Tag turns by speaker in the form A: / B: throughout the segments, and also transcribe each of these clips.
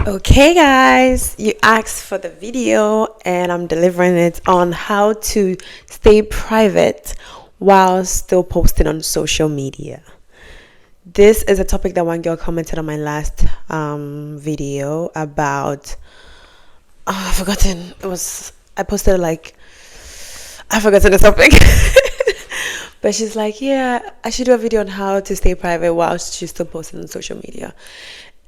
A: Okay, guys, you asked for the video, and I'm delivering it on how to stay private while still posting on social media. This is a topic that one girl commented on my last video about. Oh, I've forgotten. I posted like. I've forgotten the topic. But she's like, yeah, I should do a video on how to stay private while she's still posting on social media.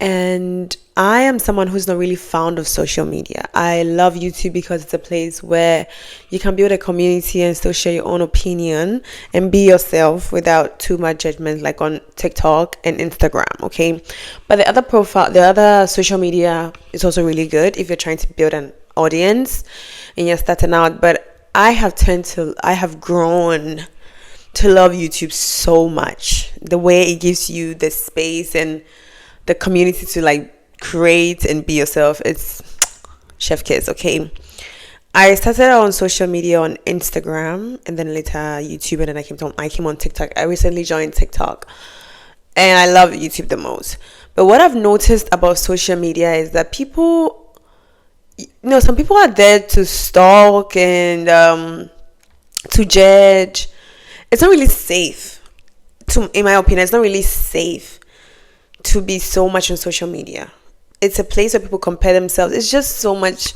A: And I am someone who's not really fond of social media. I love YouTube because it's a place where you can build a community and still share your own opinion and be yourself without too much judgment, like on TikTok and Instagram, okay? But the other social media is also really good if you're trying to build an audience and you're starting out. But I have grown to love YouTube so much. The way it gives you the space and the community to like create and be yourself. It's chef kiss, okay? I started on social media on Instagram and then later YouTube, and then I came on TikTok. I recently joined TikTok and I love YouTube the most. But what I've noticed about social media is that some people are there to stalk and to judge. It's not really safe. In my opinion, it's not really safe to be so much on social media. It's a place where people compare themselves. It's just so much.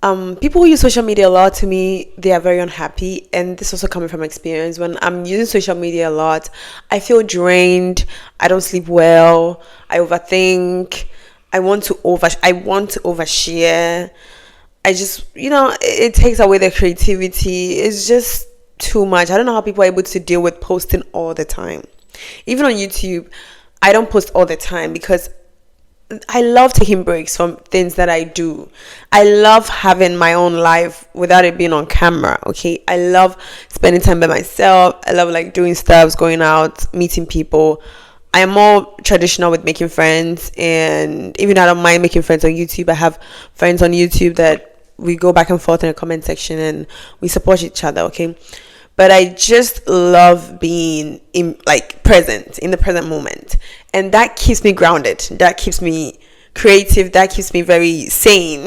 A: People who use social media a lot, to me, they are very unhappy. And this also coming from experience. When I'm using social media a lot, I feel drained. I don't sleep well. I overthink. I want to overshare. I just, it takes away the creativity. It's just too much. I don't know how people are able to deal with posting all the time. Even on YouTube, I don't post all the time because I love taking breaks from things that I do. I love having my own life without it being on camera, okay? I love spending time by myself. I love like doing stuff, going out, meeting people. I am more traditional with making friends, and even though I don't mind making friends on YouTube, I have friends on YouTube that we go back and forth in the comment section and we support each other, okay? But I just love being present in the present moment. And that keeps me grounded. That keeps me creative. That keeps me very sane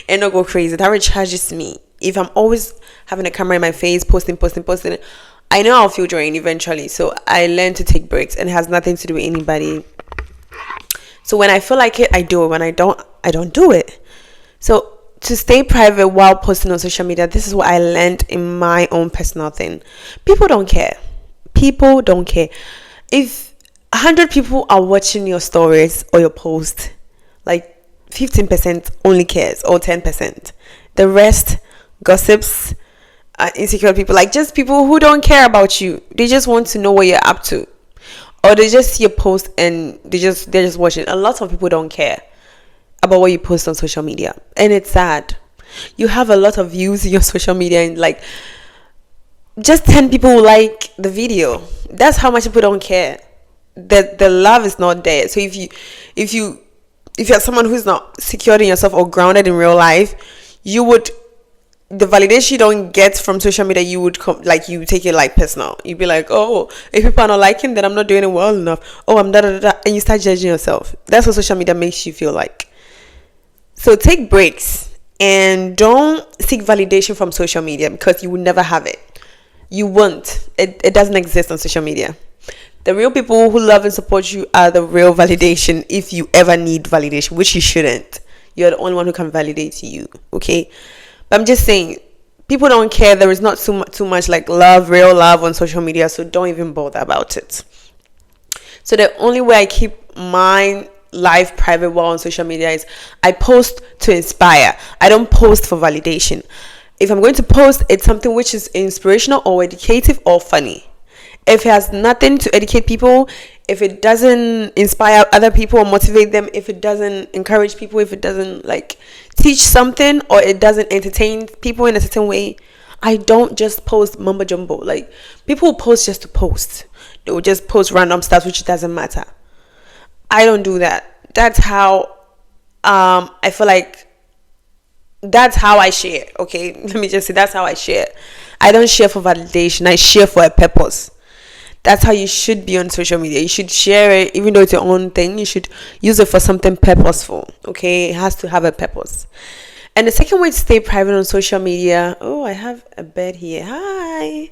A: and not go crazy. That recharges me. If I'm always having a camera in my face, posting, I know I'll feel drained eventually. So I learn to take breaks, and it has nothing to do with anybody. So when I feel like it, I do it. When I don't do it. So to stay private while posting on social media, this is what I learned in my own personal thing. People don't care. People don't care. If 100 people are watching your stories or your post, like 15% only cares, or 10%. The rest, gossips, insecure people, like just people who don't care about you. They just want to know what you're up to. Or they just see a post and they're just watching. A lot of people don't care about what you post on social media, and it's sad. You have a lot of views in your social media, and like just 10 people like the video. That's how much people don't care. The love is not there. So if you're someone who's not secured in yourself or grounded in real life, the validation you don't get from social media, you take it like personal. You'd be like, oh, if people are not liking, then I'm not doing it well enough. Oh, I'm and you start judging yourself. That's what social media makes you feel like. So take breaks and don't seek validation from social media, because you will never have it. You won't. It doesn't exist on social media. The real people who love and support you are the real validation, if you ever need validation, which you shouldn't. You're the only one who can validate you, okay? But I'm just saying, people don't care. There is not too much like real love on social media, so don't even bother about it. So the only way I keep mine life private while on social media is I post to inspire. I don't post for validation. If I'm going to post, it's something which is inspirational or educative or funny. If it has nothing to educate people, if it doesn't inspire other people or motivate them, if it doesn't encourage people, if it doesn't like teach something, or it doesn't entertain people in a certain way, I don't just post mumbo jumbo. Like, people will post just to post. They will just post random stuff which doesn't matter. I don't do that. That's how I feel like that's how I share. Okay, let me just say that's how I share. I don't share for validation. I share for a purpose. That's how you should be on social media. You should share it, even though it's your own thing. You should use it for something purposeful. Okay, it has to have a purpose. And the second way to stay private on social media. Oh, I have a bed here. Hi.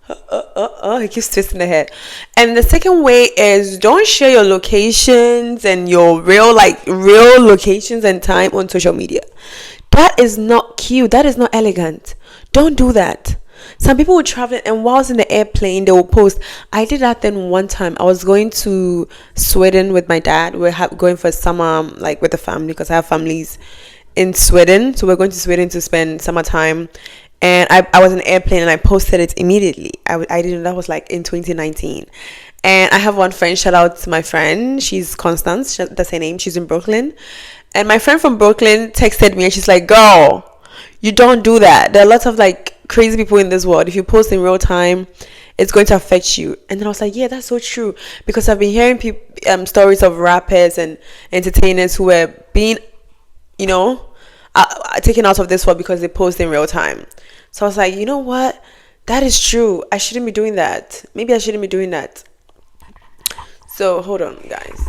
A: It keeps twisting the head. And the second way is, don't share your locations and your real locations and time on social media. That is not cute. That is not elegant. Don't do that. Some people will travel, and whilst in the airplane they will post. I did that then one time. I was going to Sweden with my dad. We're going for summer, like with the family, because I have families in Sweden. So we're going to Sweden to spend summertime. And I was in an airplane, and I posted it immediately. I didn't. That was like in 2019. And I have one friend. Shout out to my friend. She's Constance. That's her name. She's in Brooklyn. And my friend from Brooklyn texted me, and she's like, "Girl, you don't do that. There are lots of like crazy people in this world. If you post in real time, it's going to affect you." And then I was like, yeah, that's so true, because I've been hearing stories of rappers and entertainers who were being, taken out of this world because they post in real time. So I was like, you know what? That is true. I shouldn't be doing that. Maybe I shouldn't be doing that. So hold on, guys.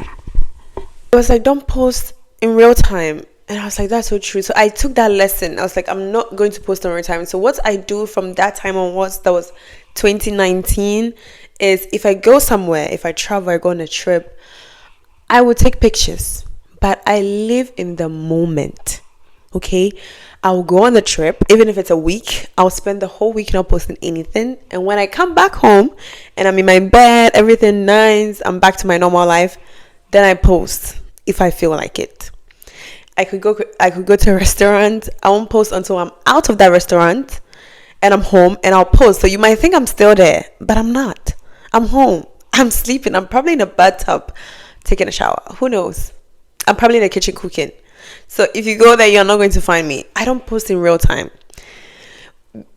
A: I was like, don't post in real time. And I was like, that's so true. So I took that lesson. I was like, I'm not going to post in real time. So what I do from that time onwards, that was 2019, is if I go somewhere, if I travel, I go on a trip, I will take pictures. But I live in the moment. Okay, I'll go on the trip, even if it's a week. I'll spend the whole week not posting anything, and when I come back home and I'm in my bed, everything nice, I'm back to my normal life, then I post if I feel like it. I could go to a restaurant. I won't post until I'm out of that restaurant and I'm home, and I'll post. So you might think I'm still there, but I'm not. I'm home. I'm sleeping. I'm probably in a bathtub taking a shower. Who knows? I'm probably in the kitchen cooking. So if you go there, you're not going to find me. I don't post in real time.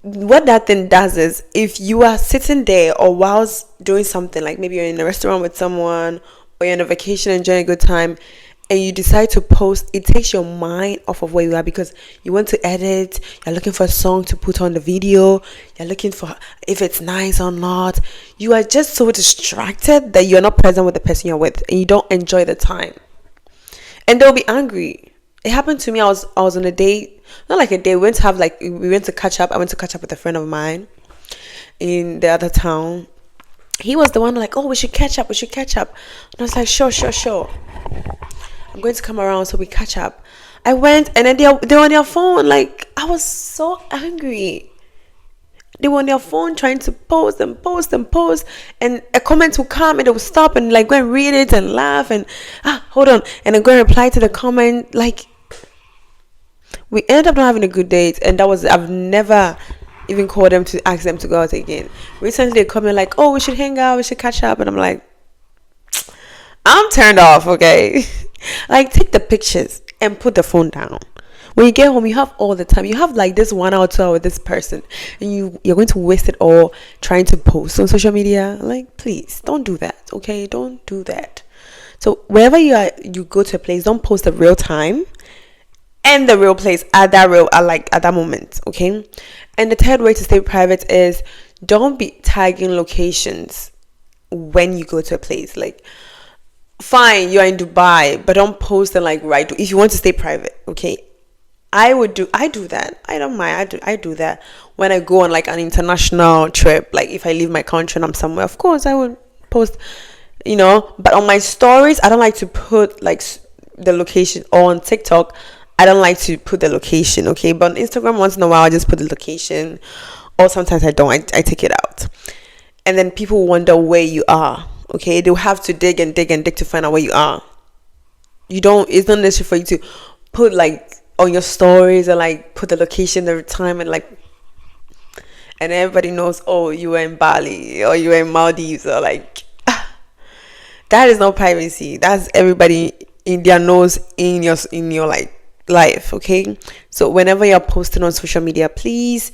A: What that thing does is, if you are sitting there or whilst doing something, like maybe you're in a restaurant with someone, or you're on a vacation enjoying a good time, and you decide to post, it takes your mind off of where you are, because you want to edit, you're looking for a song to put on the video, you're looking for if it's nice or not. You are just so distracted that you're not present with the person you're with, and you don't enjoy the time. And they'll be angry. It happened to me. I was on a date, not like a date. We went to catch up. I went to catch up with a friend of mine in the other town. He was the one like, oh, we should catch up. And I was like, sure. I'm going to come around, so we catch up. I went, and then they were on their phone. Like, I was so angry. They were on their phone trying to post, and a comment will come, and they will stop and like go and read it and laugh and hold on, and then go and reply to the comment. Like, we ended up not having a good date, and I've never even called them to ask them to go out again. Recently they called me like, oh, we should hang out, we should catch up, and I'm like, I'm turned off. Okay. Like, take the pictures and put the phone down. When you get home, you have all the time. You have like this 1 hour, 2 hour with this person, and you're going to waste it all trying to post on social media. Like, please don't do that. Okay, don't do that. So wherever you are, you go to a place, don't post the real time and the real place at that moment. Okay. And the third way to stay private is, don't be tagging locations when you go to a place. Like, fine, you're in Dubai, but don't post and like right if you want to stay private. Okay. I do that. I don't mind. I do that when I go on like an international trip. Like, if I leave my country and I'm somewhere, of course I would post, but on my stories, I don't like to put like the location. Or on TikTok, I don't like to put the location. Okay. But on Instagram, once in a while, I just put the location, or sometimes I don't. I take it out, and then people wonder where you are. Okay. They'll have to dig to find out where you are. It's not necessary for you to put like on your stories and like put the location, the time, and everybody knows, oh, you were in Bali or you were in Maldives, or like that is not privacy. That's everybody in their nose in your like life. Okay. So whenever you're posting on social media, please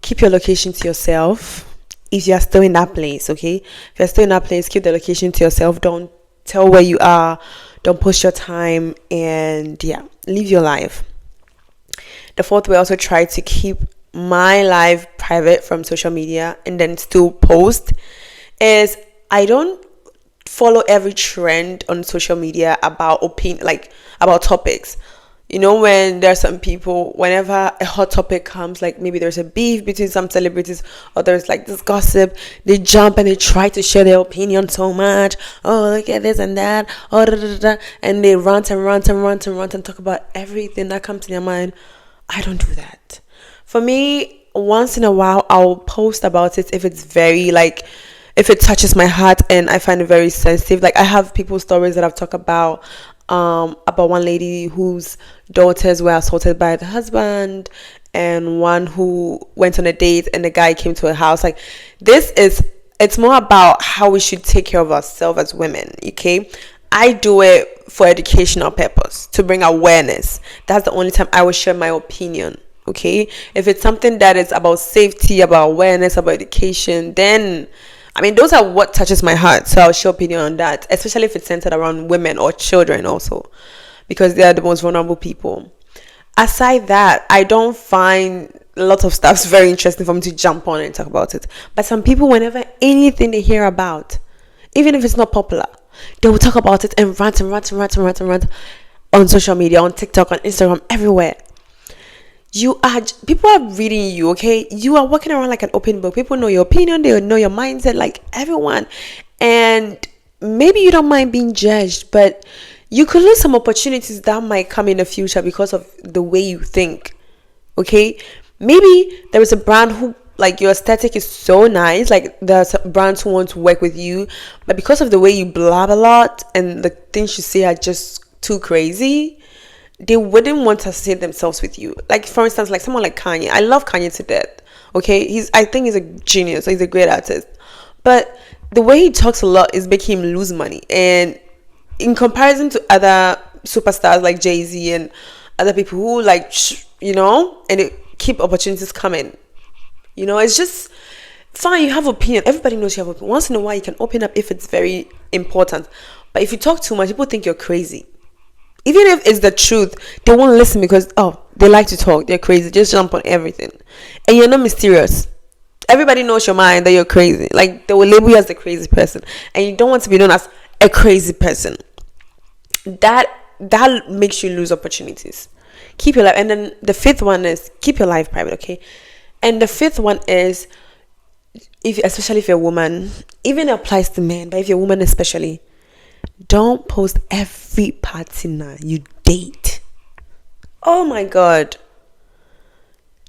A: keep your location to yourself. If you're still in that place, okay, if you're still in that place, keep the location to yourself. Don't tell where you are. Don't post your time, and live your life. The fourth way, also try to keep my life private from social media, and then still post, is I don't follow every trend on social media about opinion, like about topics. When there's some people, whenever a hot topic comes, like maybe there's a beef between some celebrities, or there's like this gossip, they jump and they try to share their opinion so much. Oh, look at this and that. Oh, da, da, da, and they rant and talk about everything that comes to their mind. I don't do that. For me, once in a while, I'll post about it if it's very if it touches my heart and I find it very sensitive. Like I have people's stories that I've talked about one lady whose daughters were assaulted by the husband, and one who went on a date and the guy came to her house. Like it's more about how we should take care of ourselves as women. Okay, I do it for educational purpose, to bring awareness. That's the only time I will share my opinion. Okay, if it's something that is about safety, about awareness, about education, then those are what touches my heart. So I'll share opinion on that, especially if it's centered around women or children also, because they are the most vulnerable people. Aside that, I don't find a lot of stuff very interesting for me to jump on and talk about it. But some people, whenever anything they hear about, even if it's not popular, they will talk about it and rant on social media, on TikTok, on Instagram, everywhere. People are reading you, okay? You are walking around like an open book. People know your opinion, they know your mindset, like everyone. And maybe you don't mind being judged, but you could lose some opportunities that might come in the future because of the way you think, okay? Maybe there is a brand who, like, your aesthetic is so nice, like there's brands who want to work with you, but because of the way you blab a lot and the things you say are just too crazy, they wouldn't want to associate themselves with you. Like, for instance, like someone like Kanye. I love Kanye to death. Okay, I think he's a genius. He's a great artist, but the way he talks a lot is making him lose money. And in comparison to other superstars like Jay-Z and other people who and they keep opportunities coming. It's just fine. You have opinion. Everybody knows you have opinion. Once in a while, you can open up if it's very important. But if you talk too much, people think you're crazy. Even if it's the truth, they won't listen because, they like to talk. They're crazy. Just jump on everything. And you're not mysterious. Everybody knows your mind that you're crazy. Like, they will label you as the crazy person. And you don't want to be known as a crazy person. That makes you lose opportunities. Keep your life. And then the fifth one is keep your life private, okay? And the fifth one is, especially if you're a woman, even applies to men, but if you're a woman especially, don't post every partner you date. Oh my God.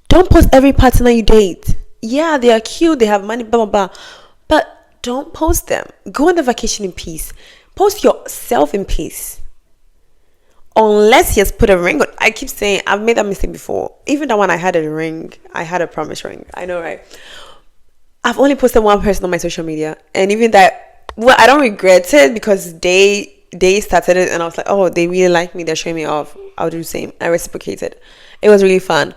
A: Don't post every partner you date. Yeah, they are cute, they have money, blah, blah, blah. But don't post them. Go on the vacation in peace. Post yourself in peace. Unless he has put a ring on. I keep saying, I've made that mistake before. Even that one, I had a ring. I had a promise ring. I know, right? I've only posted one person on my social media. And even that, I don't regret it because they started it and I was like, oh, they really like me, they're showing me off, I'll do the same. I reciprocated. It was really fun.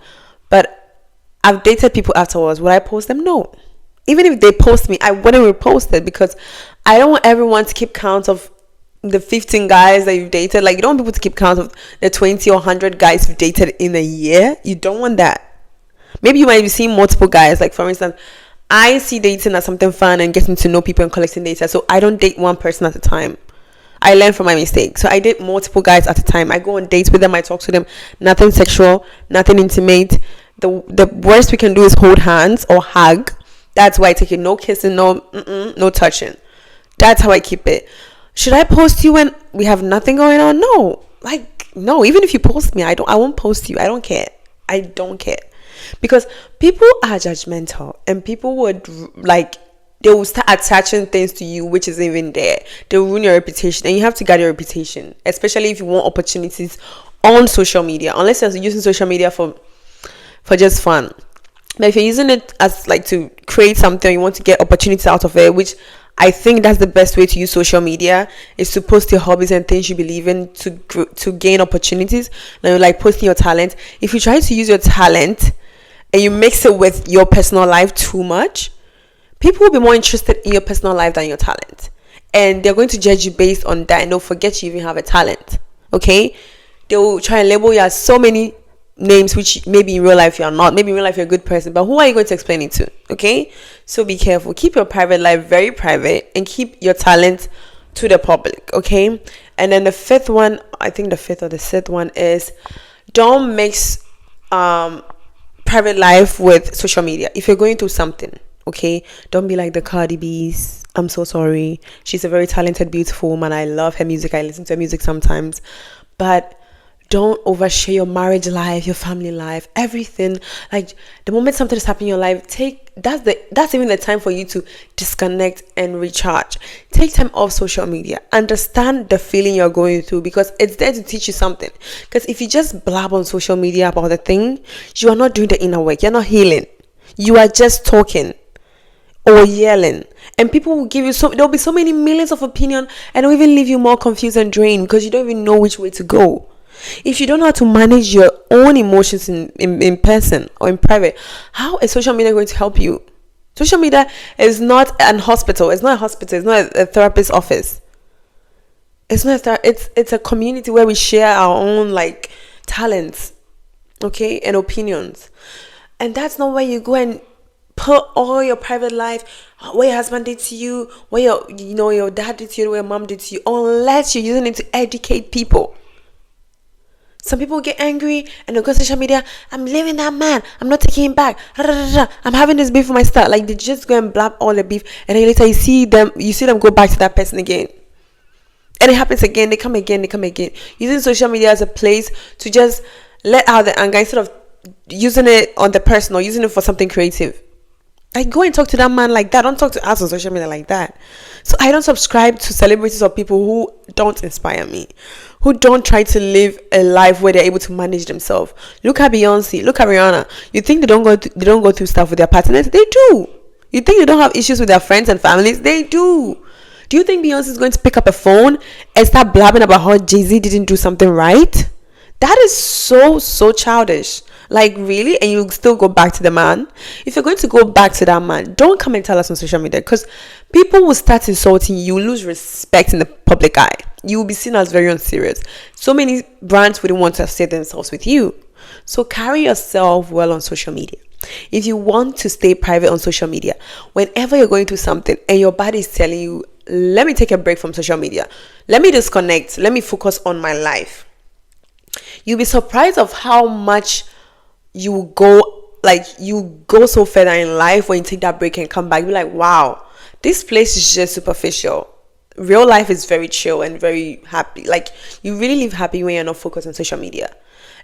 A: But I've dated people afterwards. Would I post them? No. Even if they post me, I wouldn't repost it because I don't want everyone to keep count of the 15 guys that you've dated. Like, you don't want people to keep count of the 20 or 100 guys you've dated in a year. You don't want that. Maybe you might be seeing multiple guys. Like, for instance, I see dating as something fun and getting to know people and collecting data. So I don't date one person at a time. I learn from my mistakes. So I date multiple guys at a time. I go on dates with them. I talk to them. Nothing sexual, nothing intimate. The worst we can do is hold hands or hug. That's why I take it. No kissing, no touching. That's how I keep it. Should I post you when we have nothing going on? No. No. Even if you post me, I won't post you. I don't care. I don't care. Because people are judgmental and people would they will start attaching things to you which isn't even there. They'll ruin your reputation, and you have to guard your reputation, especially if you want opportunities on social media, unless you're using social media for just fun. But if you're using it as to create something, you want to get opportunities out of it, which I think that's the best way to use social media, is to post your hobbies and things you believe in to gain opportunities. Like posting your talent. If you try to use your talent and you mix it with your personal life too much, people will be more interested in your personal life than your talent. And they're going to judge you based on that, and they'll forget you even have a talent. Okay? They will try and label you as so many names which maybe in real life you're not, maybe in real life you're a good person, but who are you going to explain it to? Okay, so be careful, keep your private life very private and keep your talent to the public. Okay, and then the fifth one, I think the fifth or the sixth one is, don't mix private life with social media. If you're going through something, okay, don't be like the Cardi B's. I'm so sorry, she's a very talented, beautiful woman. I love her music, I listen to her music sometimes, but don't overshare your marriage life, your family life, everything. Like, the moment something is happening in your life, that's even the time for you to disconnect and recharge. Take time off social media. Understand the feeling you're going through, because it's there to teach you something. Because if you just blab on social media about the thing, you are not doing the inner work. You're not healing. You are just talking or yelling, and people will give you there'll be so many millions of opinions, and they'll even leave you more confused and drained because you don't even know which way to go. If you don't know how to manage your own emotions in person or in private, how is social media going to help you? Social media is not an hospital. It's not a hospital. It's not a therapist's office. It's not it's a community where we share our own like talents, okay, and opinions. And that's not where you go and put all your private life, what your husband did to you, what your dad did to you, what your mom did to you, unless you're using it to educate people. Some people get angry and they'll go to social media, I'm leaving that man, I'm not taking him back, I'm having this beef with my star. Like, they just go and blab all the beef, and then later you see them go back to that person again. And it happens again, they come again. Using social media as a place to just let out the anger instead of using it on the person or using it for something creative. Like, go and talk to that man like that. Don't talk to us on social media like that. So I don't subscribe to celebrities or people who don't inspire me, who don't try to live a life where they're able to manage themselves. Look at Beyonce, look at Rihanna. You think they don't go through stuff with their partners? They do. You think they don't have issues with their friends and families? They do. Do you think Beyonce is going to pick up a phone and start blabbing about how Jay-Z didn't do something right? That is so childish. Like, really? And you still go back to the man? If you're going to go back to that man, don't come and tell us on social media, because people will start insulting you. You lose respect in the public eye. You will be seen as very unserious. So many brands wouldn't want to associate themselves with you. So carry yourself well on social media. If you want to stay private on social media, whenever you're going through something and your body is telling you, let me take a break from social media, let me disconnect, let me focus on my life, you'll be surprised of how much you go so further in life when you take that break and come back. You're like, wow, this place is just superficial. Real life is very chill and very happy. Like, you really live happy when you're not focused on social media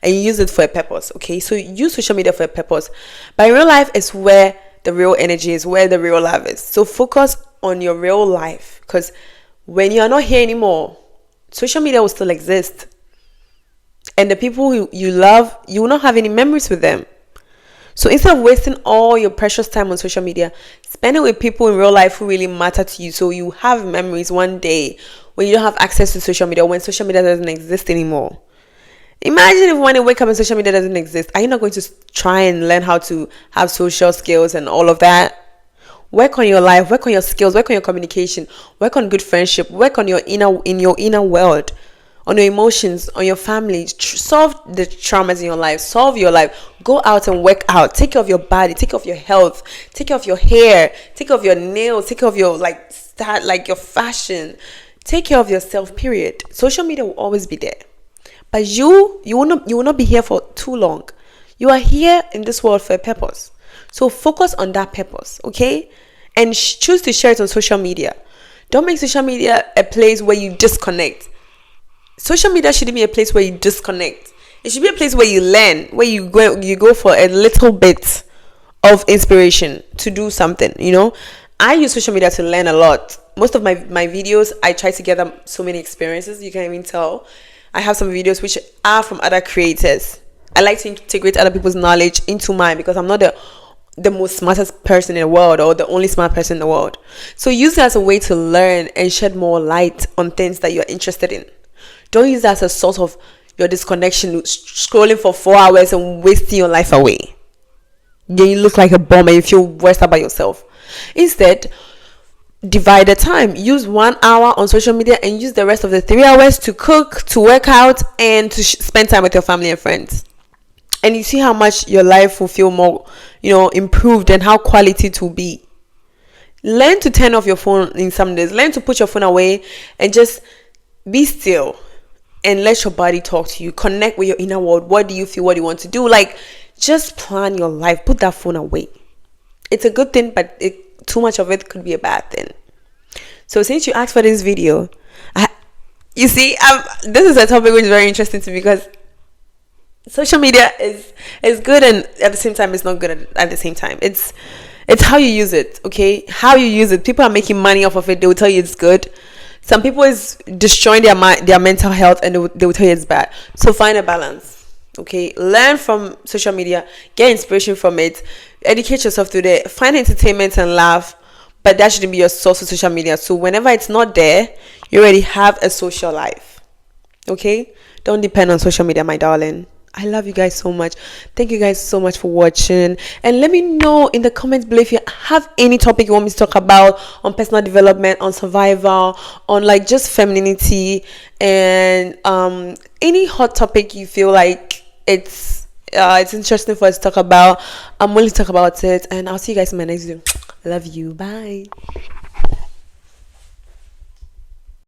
A: and you use it for a purpose. Okay, so use social media for a purpose, but in real life is where the real energy is, where the real love is. So focus on your real life, because when you're not here anymore, social media will still exist. And the people you love, you will not have any memories with them. So instead of wasting all your precious time on social media, spend it with people in real life who really matter to you, so you have memories one day when you don't have access to social media, when social media doesn't exist anymore. Imagine if when you wake up and social media doesn't exist, are you not going to try and learn how to have social skills and all of that? Work on your life, work on your skills, work on your communication, work on good friendship, work on your inner world, on your emotions, on your family. Solve the traumas in your life. Solve your life. Go out and work out. Take care of your body. Take care of your health. Take care of your hair. Take care of your nails. Take care of your your fashion. Take care of yourself, period. Social media will always be there, but you will not be here for too long. You are here in this world for a purpose. So focus on that purpose, okay? And choose to share it on social media. Don't make social media a place where you disconnect. Social media shouldn't be a place where you disconnect. It should be a place where you learn, where you go for a little bit of inspiration to do something, you know. I use social media to learn a lot. Most of my videos, I try to gather so many experiences. You can even tell. I have some videos which are from other creators. I like to integrate other people's knowledge into mine, because I'm not the most smartest person in the world or the only smart person in the world. So use it as a way to learn and shed more light on things that you're interested in. Don't use that as a source of your disconnection, scrolling for 4 hours and wasting your life away. Then you look like a bum and you feel worse about yourself. Instead, divide the time. Use 1 hour on social media and use the rest of the 3 hours to cook, to work out, and to spend time with your family and friends. and you see how much your life will feel more, improved, and how quality it will be. Learn to turn off your phone in some days. Learn to put your phone away and just be still and let your body talk to you. Connect with your inner world. What do you feel? What do you want to do? Like, just plan your life. Put that phone away. It's a good thing, but too much of it could be a bad thing. So since you asked for this video, this is a topic which is very interesting to me, because social media is good, and at the same time it's not good at the same time. It's how you use it, okay? How you use it. People are making money off of it. They will tell you it's good. Some people is destroying their mental health, and they will tell you it's bad. So find a balance, okay? Learn from social media, get inspiration from it, educate yourself through there, find entertainment and laugh, but that shouldn't be your source of social media. So whenever it's not there, you already have a social life, okay? Don't depend on social media, my darling. I love you guys so much. Thank you guys so much for watching, and let me know in the comments below if you have any topic you want me to talk about on personal development, on survival, on like just femininity, and any hot topic you feel like it's interesting for us to talk about. I'm willing to talk about it, and I'll see you guys in my next video. Love you. Bye.